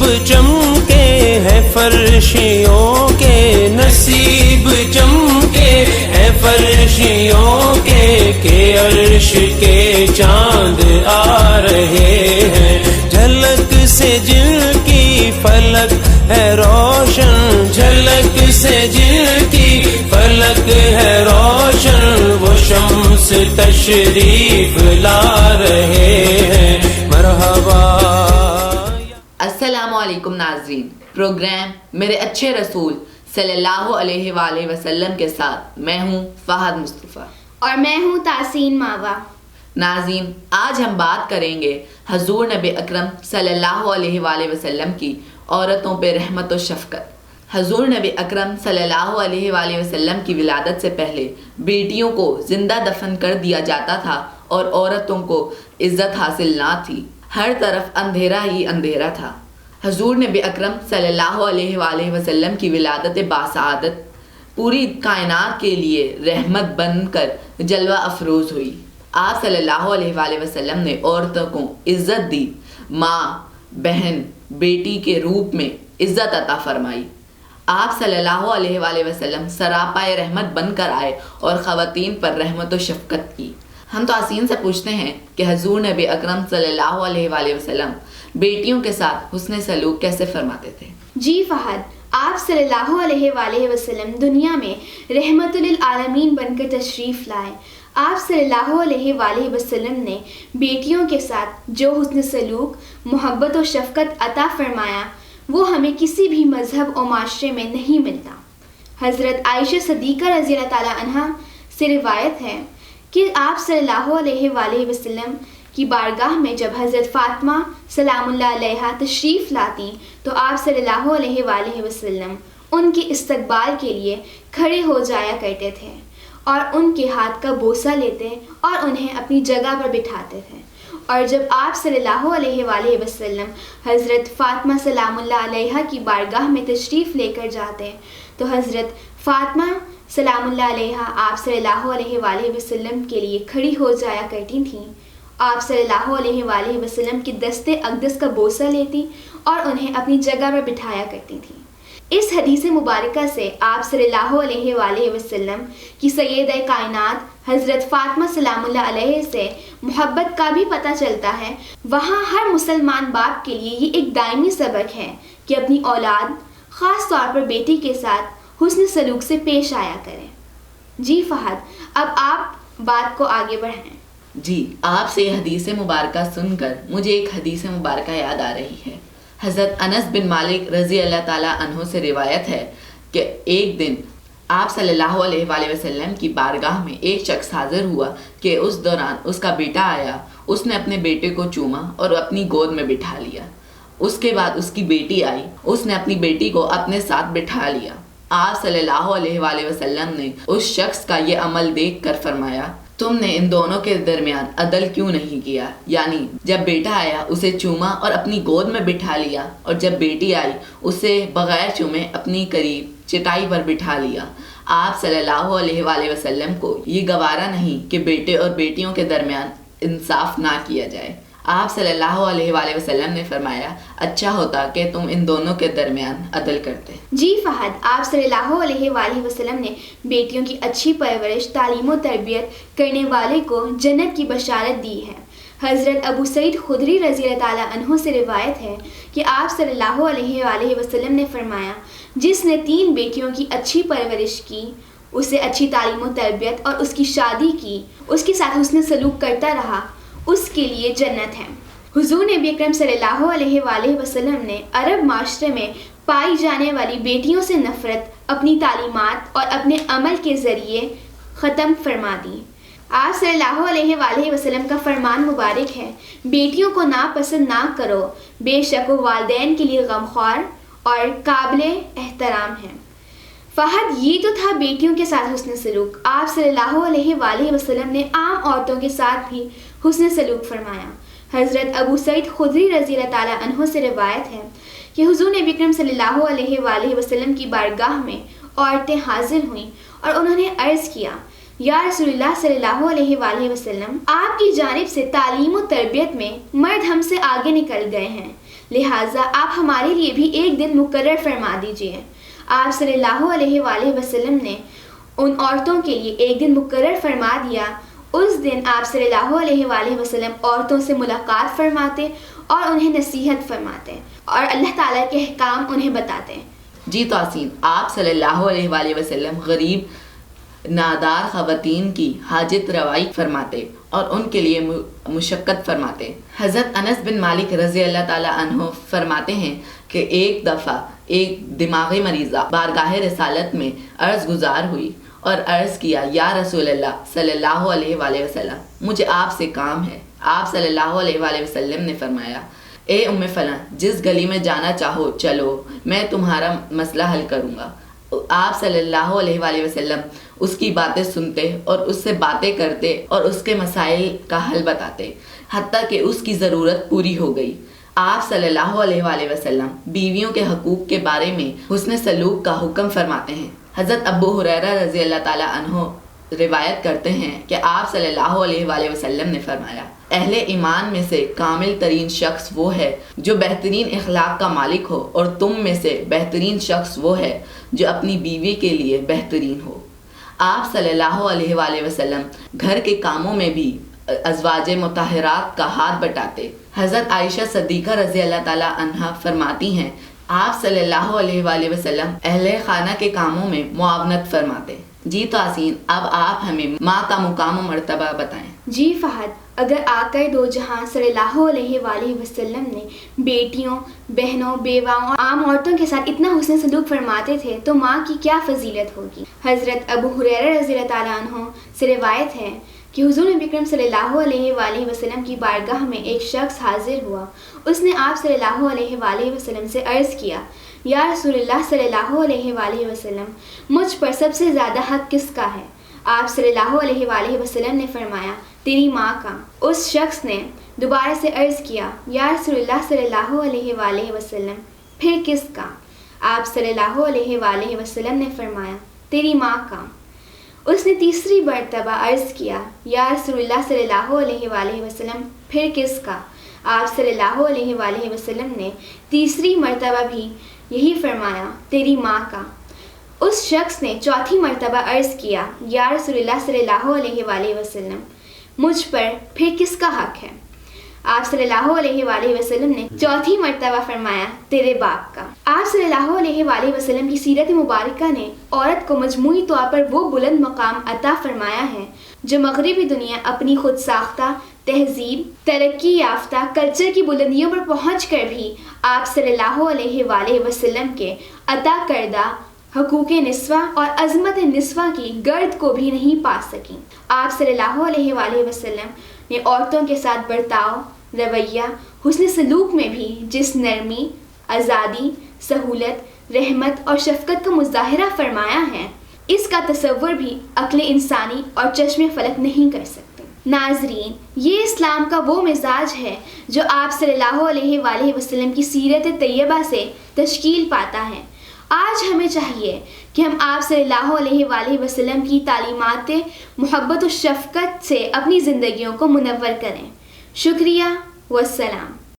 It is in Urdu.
نصیب چمکے ہیں فرشیوں کے، نصیب چمکے ہیں فرشیوں کے، کہ عرش کے چاند آ رہے ہیں، جھلک سے جن کی فلک ہے روشن، جھلک سے جن کی فلک ہے روشن، وہ شمس تشریف لا رہے ہیں، مرحبا۔ السلام علیکم ناظرین، پروگرام میرے اچھے رسول صلی اللہ علیہ وآلہ وسلم کے ساتھ میں ہوں فہد مصطفیٰ اور میں ہوں تحسین ماوا۔ ناظرین، آج ہم بات کریں گے حضور نبی اکرم صلی اللہ علیہ وآلہ وسلم کی عورتوں پہ رحمت و شفقت۔ حضور نبی اکرم صلی اللہ علیہ وآلہ وسلم کی ولادت سے پہلے بیٹیوں کو زندہ دفن کر دیا جاتا تھا اور عورتوں کو عزت حاصل نہ تھی، ہر طرف اندھیرا ہی اندھیرا تھا۔ حضور نبی اکرم صلی اللہ علیہ وآلہ وسلم کی ولادت باسعادت پوری کائنات کے لیے رحمت بن کر جلوہ افروز ہوئی۔ آپ صلی اللہ علیہ وآلہ وسلم نے عورتوں کو عزت دی، ماں، بہن، بیٹی کے روپ میں عزت عطا فرمائی۔ آپ صلی اللہ علیہ وآلہ وسلم سراپائے رحمت بن کر آئے اور خواتین پر رحمت و شفقت کی۔ ہم تو آسین سے پوچھتے ہیں کہ حضور نبی اکرم صلی اللہ علیہ وآلہ وسلم بیٹیوں کے ساتھ حسن سلوک کیسے فرماتے تھے؟ جی فہد، آپ صلی اللہ علیہ وآلہ وسلم دنیا میں رحمت للعالمین بن کر تشریف لائے۔ آپ صلی اللہ علیہ وآلہ وسلم نے بیٹیوں کے ساتھ جو حسن سلوک، محبت و شفقت عطا فرمایا وہ ہمیں کسی بھی مذہب اور معاشرے میں نہیں ملتا۔ حضرت عائشہ صدیقہ رضی اللہ تعالیٰ عنہ سے روایت ہے کہ آپ صلی اللہ علیہ وآلہ وسلم کی بارگاہ میں جب حضرت فاطمہ سلام اللہ علیہا تشریف لاتی تو آپ صلی اللہ علیہ وآلہ وسلم ان کے استقبال کے لیے کھڑے ہو جایا کرتے تھے اور ان کے ہاتھ کا بوسہ لیتے اور انہیں اپنی جگہ پر بٹھاتے تھے۔ اور جب آپ صلی اللہ علیہ وآلہ وسلم حضرت فاطمہ سلام اللہ علیہا کی بارگاہ میں تشریف لے کر جاتے تو حضرت فاطمہ سلام اللہ علیہا آپ صلی اللہ علیہ وآلہ وسلم کے لیے کھڑی ہو جایا کرتی تھیں۔ آپ صلی اللہ علیہ وآلہ وسلم کی دست اقدس کا بوسہ لیتی اور انہیں اپنی جگہ پر بٹھایا کرتی تھیں۔ اس حدیث مبارکہ سے آپ صلی اللہ علیہ وآلہ وسلم کی سیدہ کائنات حضرت فاطمہ سلام اللہ علیہ سے محبت کا بھی پتہ چلتا ہے۔ وہاں ہر مسلمان باپ کے لیے یہ ایک دائمی سبق ہے کہ اپنی اولاد، خاص طور پر بیٹی کے ساتھ حسن سلوک سے پیش آیا کریں۔ جی فہد، اب آپ بات کو آگے بڑھائیں۔ جی، آپ سے یہ حدیث مبارکہ سن کر مجھے ایک حدیث مبارکہ یاد آ رہی ہے۔ حضرت انس بن مالک رضی اللہ تعالیٰ عنہ سے روایت ہے کہ ایک دن آپ صلی اللہ علیہ وآلہ وسلم کی بارگاہ میں ایک شخص حاضر ہوا کہ اس دوران اس کا بیٹا آیا، اس نے اپنے بیٹے کو چوما اور اپنی گود میں بٹھا لیا۔ اس کے بعد اس کی بیٹی آئی، اس نے اپنی بیٹی کو اپنے ساتھ بٹھا لیا۔ آپ صلی اللہ علیہ وآلہ وسلم نے اس شخص کا یہ عمل دیکھ کر فرمایا، تم نے ان دونوں کے درمیان عدل کیوں نہیں کیا؟ یعنی جب بیٹا آیا اسے چوما اور اپنی گود میں بٹھا لیا، اور جب بیٹی آئی اسے بغیر چومے اپنی قریب چٹائی پر بٹھا لیا۔ آپ صلی اللہ علیہ وآلہ وسلم کو یہ گوارا نہیں کہ بیٹے اور بیٹیوں کے درمیان انصاف نہ کیا جائے۔ آپ صلی اللہ علیہ وآلہ وسلم نے فرمایا، اچھا ہوتا کہ تم ان دونوں کے درمیان عدل کرتے۔ جی فہد، آپ صلی اللہ علیہ وآلہ وسلم نے بیٹیوں کی اچھی پرورش، تعلیم و تربیت کرنے والے کو جنت کی بشارت دی ہے۔ حضرت ابو سعید خدری رضی اللہ تعالیٰ عنہ سے روایت ہے کہ آپ صلی اللہ علیہ وآلہ وسلم نے فرمایا، جس نے 3 بیٹیوں کی اچھی پرورش کی، اسے اچھی تعلیم و تربیت اور اس کی شادی کی، اس کے ساتھ حسن سلوک کرتا رہا، اس کے لیے جنت ہے۔ حضور نبی اکرم صلی اللہ علیہ وآلہ وسلم نے عرب معاشرے میں پائی جانے والی بیٹیوں سے نفرت اپنی تعلیمات اور اپنے عمل کے ذریعے ختم فرما دی۔ آپ صلی اللہ علیہ وآلہ وسلم کا فرمان مبارک ہے، بیٹیوں کو ناپسند نہ کرو، بے شک وہ والدین کے لیے غمخوار اور قابل احترام ہیں۔ فہد، یہ تو تھا بیٹیوں کے ساتھ حسن سلوک۔ آپ صلی اللہ علیہ وآلہ وسلم نے عام عورتوں کے ساتھ بھی حسن سلوک فرمایا۔ حضرت ابو سعید خدری رضی اللہ تعالیٰ عنہ سے روایت ہے کہ حضور نبی اکرم صلی اللہ علیہ وآلہ وسلم کی بارگاہ میں عورتیں حاضر ہوئیں اور انہوں نے عرض کیا، یا رسول اللہ صلی اللہ علیہ وآلہ وسلم، آپ کی جانب سے تعلیم و تربیت میں مرد ہم سے آگے نکل گئے ہیں، لہٰذا آپ ہمارے لیے بھی ایک دن مقرر فرما دیجیے۔ آپ صلی اللہ علیہ وآلہ وسلم نے ان عورتوں کے لیے ایک دن مقرر فرما دیا۔ اس دن آپ صلی اللہ علیہ وآلہ وسلم عورتوں سے ملاقات فرماتے اور انہیں نصیحت فرماتے اور اللہ تعالیٰ کے احکام انہیں بتاتے۔ جی توسین، آپ صلی اللہ علیہ وآلہ وسلم غریب نادار خواتین کی حاجت روائی فرماتے اور ان کے لیے مشقت فرماتے۔ حضرت انس بن مالک رضی اللہ تعالیٰ عنہ فرماتے ہیں کہ ایک دفعہ ایک دماغی مریضہ بارگاہ رسالت میں عرض گزار ہوئی اور عرض کیا، یا رسول اللہ صلی اللہ علیہ وآلہ وسلم، مجھے آپ سے کام ہے۔ آپ صلی اللہ علیہ وآلہ وسلم نے فرمایا، اے ام فلاں، جس گلی میں جانا چاہو چلو، میں تمہارا مسئلہ حل کروں گا۔ آپ صلی اللہ علیہ وآلہ وسلم اس کی باتیں سنتے اور اس سے باتیں کرتے اور اس کے مسائل کا حل بتاتے، حتیٰ کہ اس کی ضرورت پوری ہو گئی۔ آپ صلی اللہ علیہ وآلہ وسلم بیویوں کے حقوق کے بارے میں حسن سلوک کا حکم فرماتے ہیں۔ حضرت ابو ہریرہ رضی اللہ تعالیٰ عنہ روایت کرتے ہیں کہ آپ صلی اللہ علیہ وآلہ وسلم نے فرمایا، اہل ایمان میں سے کامل ترین شخص وہ ہے جو بہترین اخلاق کا مالک ہو، اور تم میں سے بہترین شخص وہ ہے جو اپنی بیوی کے لیے بہترین ہو۔ آپ صلی اللہ علیہ وآلہ وسلم گھر کے کاموں میں بھی ازواج مطہرات کا ہاتھ بٹاتے۔ حضرت عائشہ صدیقہ رضی اللہ تعالیٰ عنہا فرماتی ہیں، آپ صلی اللہ علیہ وآلہ وسلم اہل خانہ کے کاموں میں معاونت فرماتے۔ جی توسین، اب آپ ہمیں ماں کا مقام و مرتبہ بتائیں۔ جی فہد، اگر آقا دو جہاں صلی اللہ علیہ وآلہ وسلم نے بیٹیوں، بہنوں، بیواؤں اور عام عورتوں کے ساتھ اتنا حسن سلوک فرماتے تھے تو ماں کی کیا فضیلت ہوگی۔ حضرت ابو ہریرہ رضی اللہ تعالیٰ عنہ سے روایت ہے کہ حضور نبی اکرم صلی اللہ علیہ وآلہ وسلم کی بارگاہ میں ایک شخص حاضر ہوا۔ اس نے آپ صلی اللہ علیہ وآلہ وسلم سے عرض کیا، یا رسول اللہ صلی اللہ علیہ وآلہ وسلم، مجھ پر سب سے زیادہ حق کس کا ہے؟ آپ صلی اللہ علیہ وآلہ وسلم نے فرمایا، تیری ماں کا۔ اس شخص نے دوبارہ سے عرض کیا، یا رسول اللہ صلی اللہ علیہ وآلہ وسلم، پھر کس کا؟ آپ صلی اللہ علیہ وآلہ وسلم نے فرمایا، تیری ماں کا۔ اس نے تیسری مرتبہ عرض کیا، یا رسول اللہ صلی اللہ علیہ وآلہ وسلم، پھر کس کا؟ آپ صلی اللہ علیہ وآلہ وسلم نے تیسری مرتبہ بھی یہی فرمایا، تیری ماں کا۔ اس شخص نے چوتھی مرتبہ عرض کیا، یا رسول اللہ صلی اللہ علیہ وآلہ وسلم، مجھ پر پھر کس کا حق ہے؟ آپ صلی اللہ علیہ وآلہ وسلم نے چوتھی مرتبہ فرمایا، تیرے باپ کا۔ آپ صلی اللہ علیہ وآلہ وسلم کی سیرت مبارکہ نے عورت کو مجموعی طور پر وہ بلند مقام عطا فرمایا ہے جو مغربی دنیا اپنی خود ساختہ تہذیب، ترقی یافتہ کلچر کی بلندیوں پر پہنچ کر بھی آپ صلی اللہ علیہ وآلہ وسلم کے عطا کردہ حقوق نسواں اور عظمت نسواں کی گرد کو بھی نہیں پا سکیں۔ آپ صلی اللہ علیہ وآلہ وسلم نے عورتوں کے ساتھ برتاؤ، رویہ، حسن سلوک میں بھی جس نرمی، آزادی، سہولت، رحمت اور شفقت کا مظاہرہ فرمایا ہے، اس کا تصور بھی عقل انسانی اور چشم فلک نہیں کر سکتے۔ ناظرین، یہ اسلام کا وہ مزاج ہے جو آپ صلی اللہ علیہ وآلہ وسلم کی سیرت طیبہ سے تشکیل پاتا ہے۔ آج ہمیں چاہیے کہ ہم آپ صلی اللہ علیہ وآلہ وسلم کی تعلیمات محبت و شفقت سے اپنی زندگیوں کو منور کریں۔ شکریہ والسلام۔